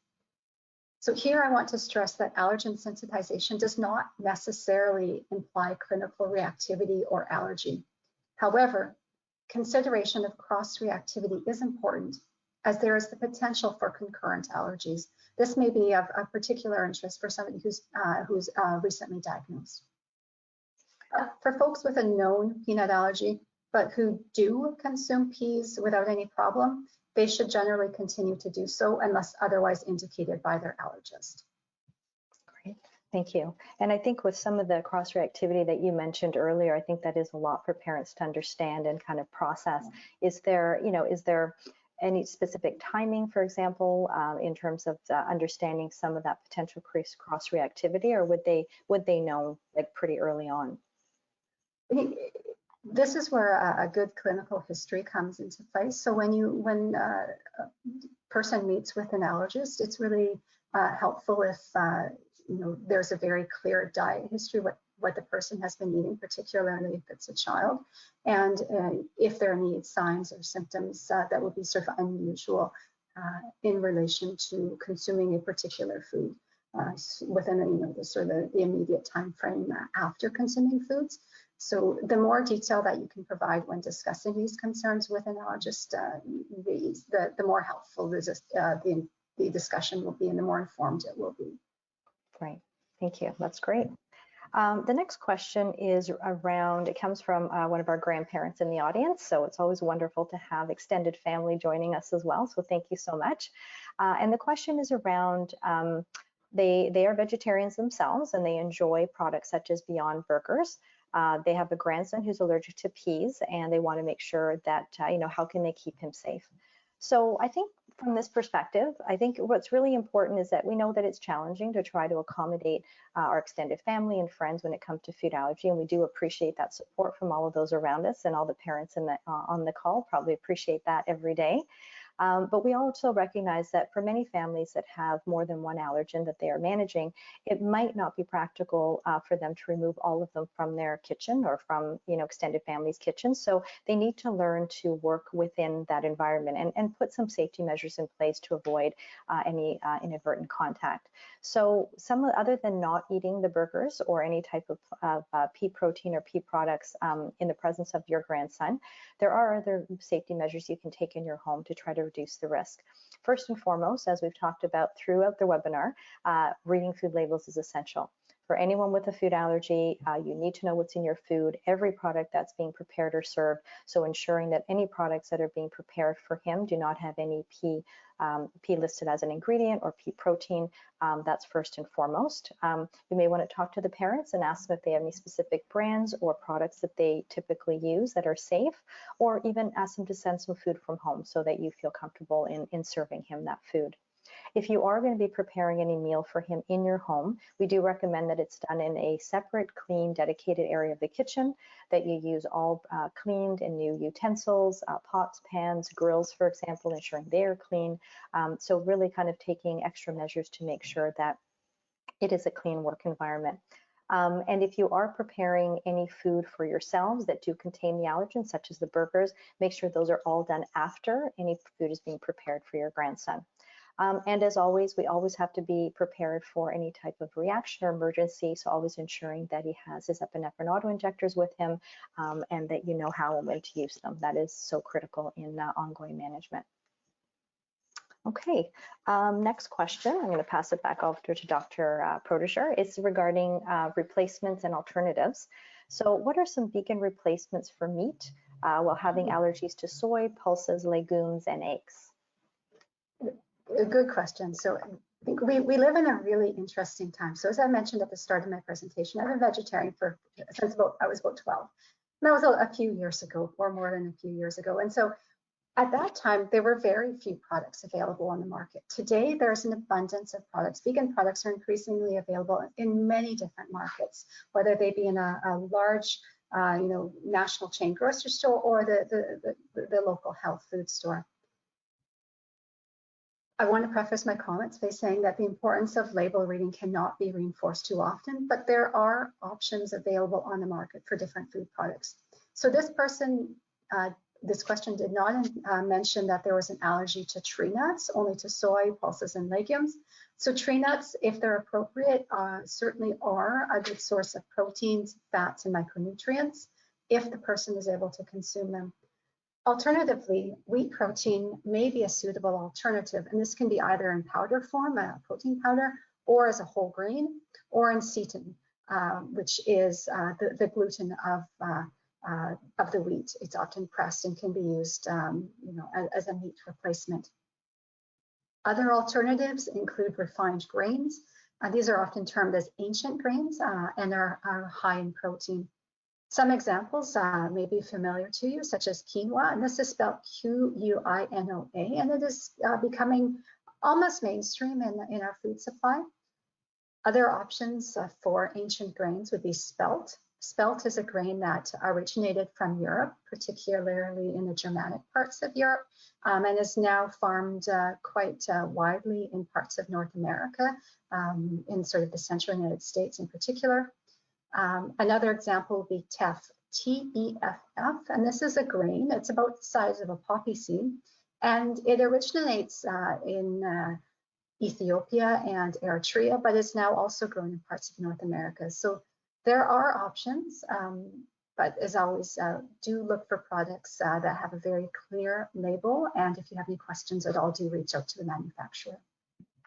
So here I want to stress that allergen sensitization does not necessarily imply clinical reactivity or allergy. However, consideration of cross-reactivity is important as there is the potential for concurrent allergies. This may be of particular interest for somebody who's recently diagnosed. For folks with a known peanut allergy, but who do consume peas without any problem, they should generally continue to do so unless otherwise indicated by their allergist. Great, thank you. And I think with some of the cross-reactivity that you mentioned earlier, I think that is a lot for parents to understand and kind of process. Is there any specific timing, for example, in terms of understanding some of that potential cross-reactivity, or would they know like pretty early on? This is where a good clinical history comes into place. So when a person meets with an allergist, it's really helpful if there's a very clear diet history, what the person has been eating, particularly if it's a child, and if there are any signs or symptoms that would be sort of unusual in relation to consuming a particular food within the immediate time frame after consuming foods. So the more detail that you can provide when discussing these concerns with an allergist, the more helpful the discussion will be and the more informed it will be. Great, thank you, that's great. The next question is around, it comes from one of our grandparents in the audience, so it's always wonderful to have extended family joining us as well, so thank you so much. And the question is around They are vegetarians themselves, and they enjoy products such as Beyond Burgers. They have a grandson who's allergic to peas, and they want to make sure that, how can they keep him safe? So I think from this perspective, I think what's really important is that we know that it's challenging to try to accommodate our extended family and friends when it comes to food allergy, and we do appreciate that support from all of those around us, and all the parents on the call probably appreciate that every day. But we also recognize that for many families that have more than one allergen that they are managing, it might not be practical for them to remove all of them from their kitchen or from extended family's kitchen. So they need to learn to work within that environment and put some safety measures in place to avoid any inadvertent contact. So other than not eating the burgers or any type of pea protein or pea products in the presence of your grandson, there are other safety measures you can take in your home to try to reduce the risk. First and foremost, as we've talked about throughout the webinar, reading food labels is essential. For anyone with a food allergy, you need to know what's in your food, every product that's being prepared or served. So ensuring that any products that are being prepared for him do not have any pea listed as an ingredient or pea protein. That's first and foremost. You may want to talk to the parents and ask them if they have any specific brands or products that they typically use that are safe, or even ask them to send some food from home so that you feel comfortable in serving him that food. If you are going to be preparing any meal for him in your home, we do recommend that it's done in a separate, clean, dedicated area of the kitchen, that you use all cleaned and new utensils, pots, pans, grills, for example, ensuring they are clean. So really kind of taking extra measures to make sure that it is a clean work environment. And if you are preparing any food for yourselves that do contain the allergens, such as the burgers, make sure those are all done after any food is being prepared for your grandson. And as always, we always have to be prepared for any type of reaction or emergency. So always ensuring that he has his epinephrine auto-injectors with him, and that you know how and when to use them. That is so critical in ongoing management. Okay, next question. I'm going to pass it back over to Dr. Protudjer. It's regarding replacements and alternatives. So what are some vegan replacements for meat while having allergies to soy, pulses, legumes, and eggs? A good question. So I think we live in a really interesting time. So as I mentioned at the start of my presentation, I've been vegetarian since I was about 12. And that was a few years ago, or more than a few years ago. And so at that time, there were very few products available on the market. Today, there's an abundance of products. Vegan products are increasingly available in many different markets, whether they be in a large national chain grocery store or the local health food store. I want to preface my comments by saying that the importance of label reading cannot be reinforced too often, but there are options available on the market for different food products. So this question did not mention that there was an allergy to tree nuts, only to soy, pulses, and legumes. So tree nuts, if they're appropriate, certainly are a good source of proteins, fats, and micronutrients if the person is able to consume them. Alternatively, wheat protein may be a suitable alternative, and this can be either in powder form, a protein powder, or as a whole grain, or in seitan, which is the gluten of the wheat. It's often pressed and can be used, as a meat replacement. Other alternatives include refined grains. These are often termed as ancient grains and are high in protein. Some examples may be familiar to you, such as quinoa, and this is spelled Q-U-I-N-O-A, and it is becoming almost mainstream in our food supply. Other options for ancient grains would be spelt. Spelt is a grain that originated from Europe, particularly in the Germanic parts of Europe, and is now farmed quite widely in parts of North America, in sort of the central United States in particular. Another example would be teff, T-E-F-F, and this is a grain. It's about the size of a poppy seed, and it originates in Ethiopia and Eritrea, but is now also grown in parts of North America. So there are options, but as always, do look for products that have a very clear label, and if you have any questions at all, do reach out to the manufacturer.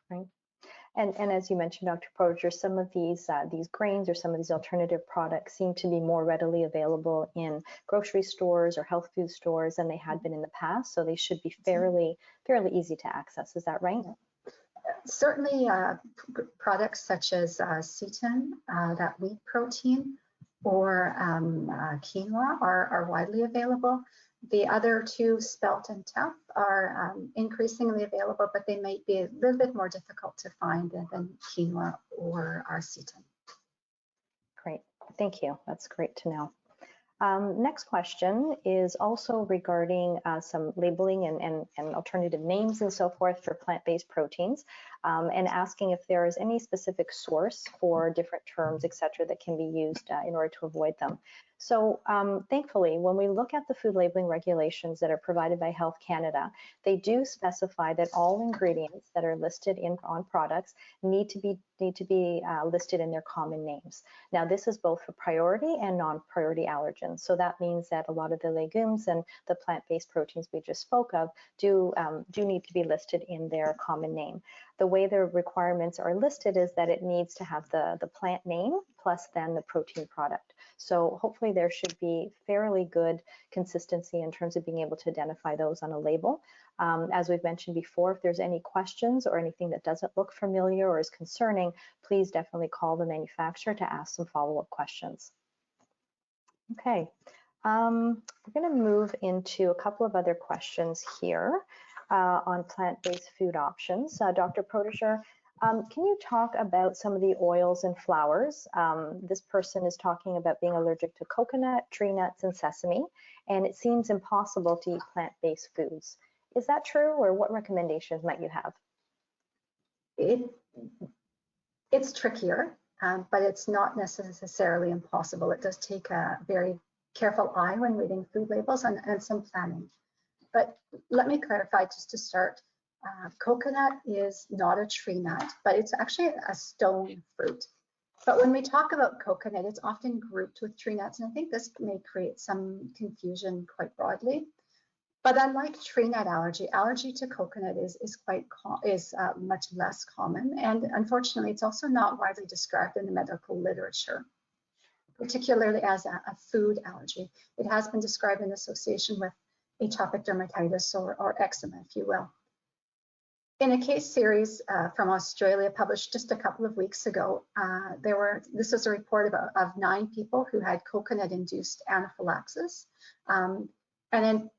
Right. And as you mentioned, Dr. Protudjer, some of these grains or some of these alternative products seem to be more readily available in grocery stores or health food stores than they had been in the past. So they should be fairly easy to access. Is that right? Certainly, products such as seitan, that wheat protein, or quinoa are widely available. The other two, spelt and teff, are increasingly available, but they might be a little bit more difficult to find than quinoa or our seitan. Great, thank you. That's great to know. Next question is also regarding some labeling and alternative names and so forth for plant-based proteins, and asking if there is any specific source for different terms, et cetera, that can be used in order to avoid them. So thankfully, when we look at the food labeling regulations that are provided by Health Canada, they do specify that all ingredients that are listed on products need to be listed in their common names. Now, this is both for priority and non-priority allergens. So that means that a lot of the legumes and the plant-based proteins we just spoke of do need to be listed in their common name. The way the requirements are listed is that it needs to have the plant name plus then the protein product. So hopefully there should be fairly good consistency in terms of being able to identify those on a label. As we've mentioned before, if there's any questions or anything that doesn't look familiar or is concerning, please definitely call the manufacturer to ask some follow-up questions. Okay, we're going to move into a couple of other questions here on plant-based food options. Dr. Protudjer, can you talk about some of the oils and flours? This person is talking about being allergic to coconut, tree nuts, and sesame, and it seems impossible to eat plant-based foods. Is that true, or what recommendations might you have? It's trickier, but it's not necessarily impossible. It does take a very careful eye when reading food labels and some planning. But let me clarify just to start. Coconut is not a tree nut, but it's actually a stone fruit. But when we talk about coconut, it's often grouped with tree nuts, and I think this may create some confusion quite broadly. But unlike tree nut allergy to coconut is much less common, and unfortunately, it's also not widely described in the medical literature, particularly as a food allergy. It has been described in association with atopic dermatitis or eczema, if you will. In a case series from Australia published just a couple of weeks ago, this was a report of 9 people who had coconut-induced anaphylaxis. And then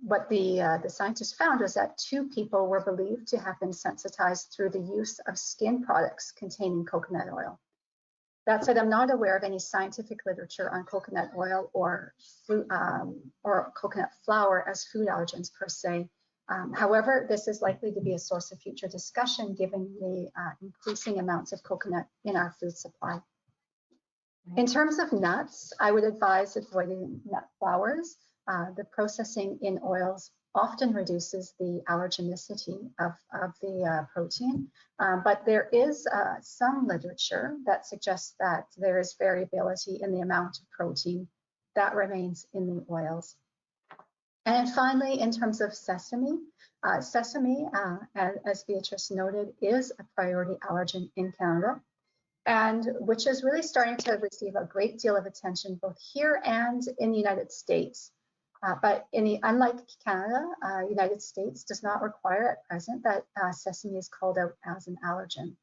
what the scientists found was that 2 people were believed to have been sensitized through the use of skin products containing coconut oil. That said, I'm not aware of any scientific literature on coconut oil or coconut flour as food allergens per se. However, this is likely to be a source of future discussion given the increasing amounts of coconut in our food supply. In terms of nuts, I would advise avoiding nut flours. The processing in oils often reduces the allergenicity of the protein, but there is some literature that suggests that there is variability in the amount of protein that remains in the oils. And finally, in terms of sesame, as Beatrice noted, is a priority allergen in Canada, and which is really starting to receive a great deal of attention both here and in the United States. But unlike Canada, United States does not require at present that sesame is called out as an allergen.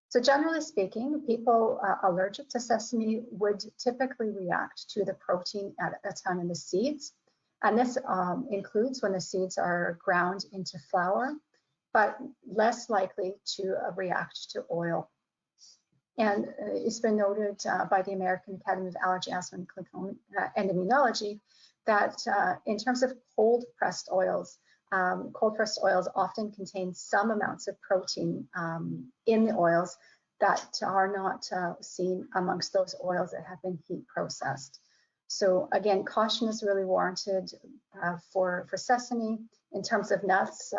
So generally speaking, people allergic to sesame would typically react to the protein at a time in the seeds. And this includes when the seeds are ground into flour, but less likely to react to oil. And it's been noted by the American Academy of Allergy, Asthma, and Clinical Epidemiology that in terms of cold-pressed oils often contain some amounts of protein in the oils that are not seen amongst those oils that have been heat processed. So again, caution is really warranted for sesame. In terms of nuts,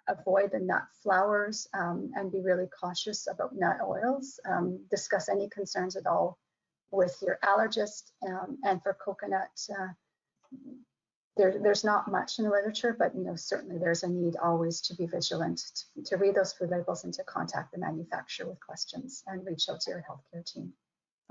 avoid the nut flours and be really cautious about nut oils. Discuss any concerns at all with your allergist. And for coconut, there's not much in the literature, but certainly there's a need always to be vigilant, to read those food labels and to contact the manufacturer with questions and reach out to your healthcare team.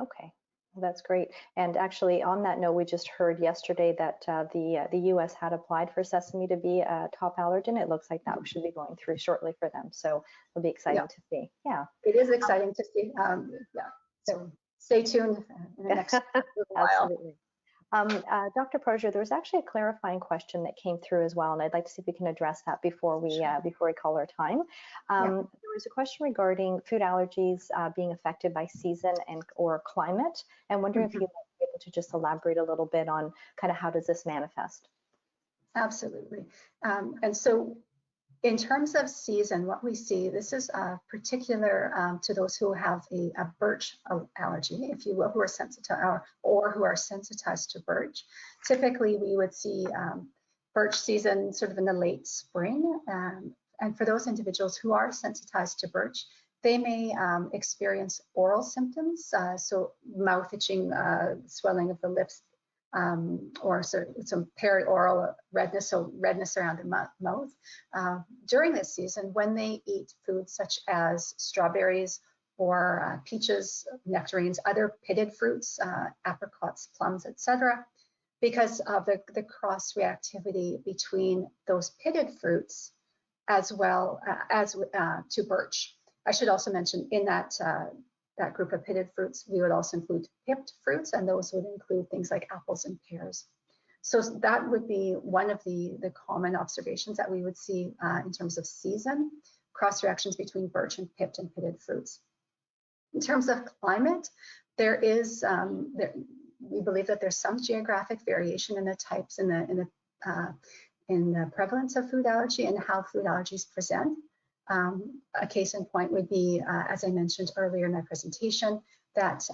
Okay. That's great. And actually, on that note, we just heard yesterday that the U.S. had applied for sesame to be a top allergen. It looks like that should be going through shortly for them. So it'll be exciting to see. Yeah. It is exciting to see. Yeah. So stay tuned in the next little while. Absolutely. Dr. Protudjer, there was actually a clarifying question that came through as well, and I'd like to see if we can address that before we call our time. There was a question regarding food allergies being affected by season or climate, and wondering if you'd be able to just elaborate a little bit on kind of how does this manifest? Absolutely. And so in terms of season, what we see, this is particular to those who have a birch allergy, if you will, who are sensitive or who are sensitized to birch. Typically, we would see birch season sort of in the late spring. And for those individuals who are sensitized to birch, they may experience oral symptoms, so mouth itching, swelling of the lips, or some perioral redness, so redness around the mouth. During this season, when they eat foods such as strawberries or peaches, nectarines, other pitted fruits, apricots, plums, etc., because of the cross-reactivity between those pitted fruits as well as to birch. I should also mention in that group of pitted fruits, we would also include pipped fruits, and those would include things like apples and pears. So that would be one of the common observations that we would see in terms of season, cross-reactions between birch and pipped and pitted fruits. In terms of climate, there is, we believe that there's some geographic variation in the types in the prevalence of food allergy and how food allergies present. A case in point would be, as I mentioned earlier in my presentation, that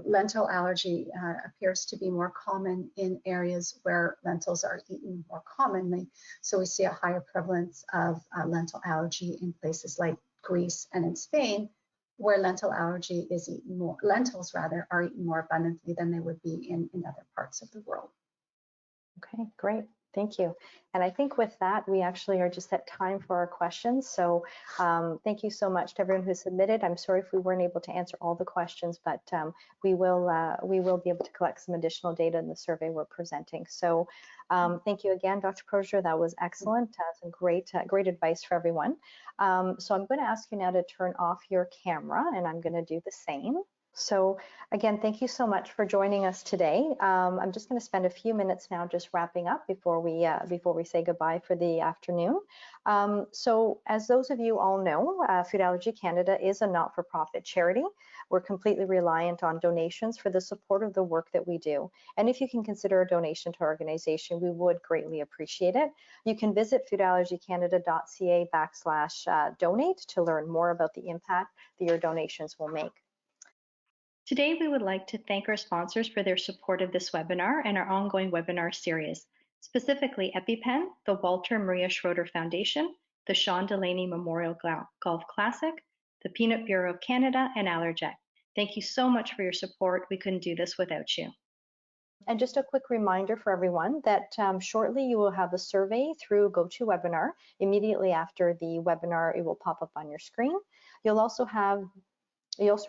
lentil allergy appears to be more common in areas where lentils are eaten more commonly. So we see a higher prevalence of lentil allergy in places like Greece and in Spain, where lentil allergy is eaten more, lentils rather, are eaten more abundantly than they would be in other parts of the world. Okay, great. Thank you. And I think with that, we actually are just at time for our questions. So thank you so much to everyone who submitted. I'm sorry if we weren't able to answer all the questions, but we will be able to collect some additional data in the survey we're presenting. So thank you again, Dr. Protudjer. That was excellent. Some great advice for everyone. So I'm going to ask you now to turn off your camera, and I'm going to do the same. So again, thank you so much for joining us today. I'm just going to spend a few minutes now just wrapping up before we say goodbye for the afternoon. So as those of you all know, Food Allergy Canada is a not-for-profit charity. We're completely reliant on donations for the support of the work that we do. And if you can consider a donation to our organization, we would greatly appreciate it. You can visit foodallergycanada.ca/donate to learn more about the impact that your donations will make. Today, we would like to thank our sponsors for their support of this webinar and our ongoing webinar series, specifically EpiPen, the Walter Maria Schroeder Foundation, the Sean Delaney Memorial Golf Classic, the Peanut Bureau of Canada, and Allergy. Thank you so much for your support. We couldn't do this without you. And just a quick reminder for everyone that shortly you will have a survey through GoToWebinar. Immediately after the webinar, it will pop up on your screen. You'll also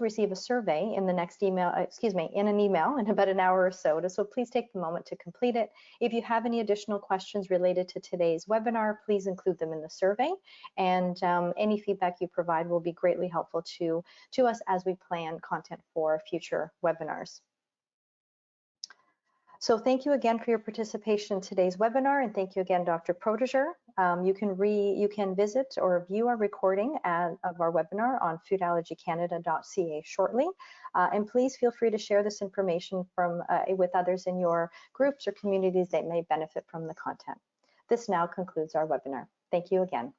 receive a survey in the next email, in an email in about an hour or so. So please take the moment to complete it. If you have any additional questions related to today's webinar, please include them in the survey. And any feedback you provide will be greatly helpful to us as we plan content for future webinars. So thank you again for your participation in today's webinar, and thank you again, Dr. Protudjer. You can visit or view our recording of our webinar on foodallergycanada.ca shortly. And please feel free to share this information with others in your groups or communities that may benefit from the content. This now concludes our webinar. Thank you again.